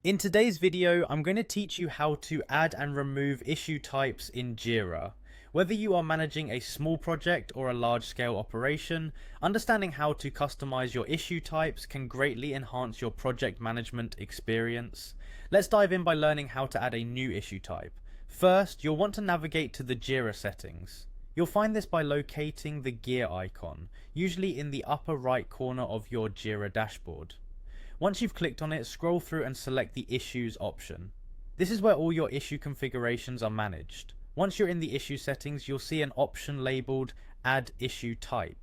In today's video, I'm going to teach you how to add and remove issue types in Jira. Whether you are managing a small project or a large-scale operation, understanding how to customize your issue types can greatly enhance your project management experience. Let's dive in by learning how to add a new issue type. First, you'll want to navigate to the Jira settings. You'll find this by locating the gear icon, usually in the upper right corner of your Jira dashboard. Once you've clicked on it, scroll through and select the Issues option. This is where all your issue configurations are managed. Once you're in the issue settings, you'll see an option labeled Add Issue Type.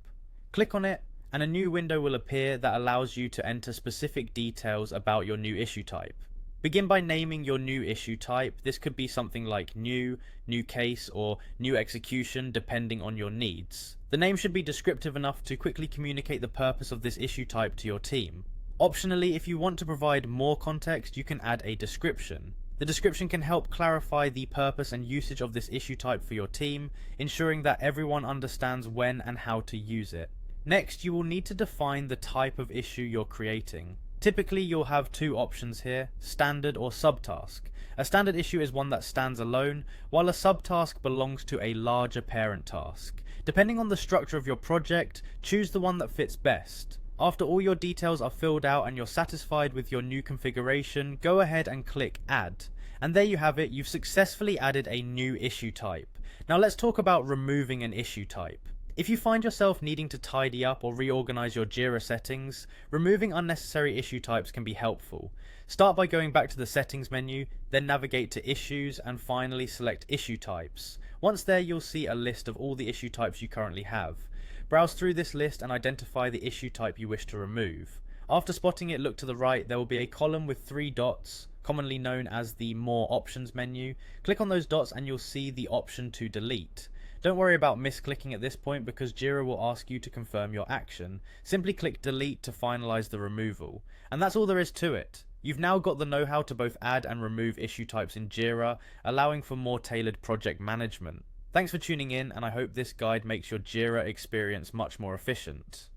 Click on it, and a new window will appear that allows you to enter specific details about your new issue type. Begin by naming your new issue type. This could be something like new case, or new execution, depending on your needs. The name should be descriptive enough to quickly communicate the purpose of this issue type to your team. Optionally, if you want to provide more context, you can add a description. The description can help clarify the purpose and usage of this issue type for your team, ensuring that everyone understands when and how to use it. Next, you will need to define the type of issue you're creating. Typically, you'll have two options here, standard or subtask. A standard issue is one that stands alone, while a subtask belongs to a larger parent task. Depending on the structure of your project, choose the one that fits best. After all your details are filled out and you're satisfied with your new configuration, go ahead and click Add. And there you have it, you've successfully added a new issue type. Now let's talk about removing an issue type. If you find yourself needing to tidy up or reorganize your Jira settings, removing unnecessary issue types can be helpful. Start by going back to the settings menu, then navigate to issues and finally select issue types. Once there, you'll see a list of all the issue types you currently have. Browse through this list and identify the issue type you wish to remove. After spotting it, look to the right. There will be a column with 3 dots, commonly known as the More Options menu. Click on those dots and you'll see the option to delete. Don't worry about misclicking at this point because Jira will ask you to confirm your action. Simply click delete to finalize the removal. And that's all there is to it. You've now got the know-how to both add and remove issue types in Jira, allowing for more tailored project management. Thanks for tuning in, and I hope this guide makes your Jira experience much more efficient.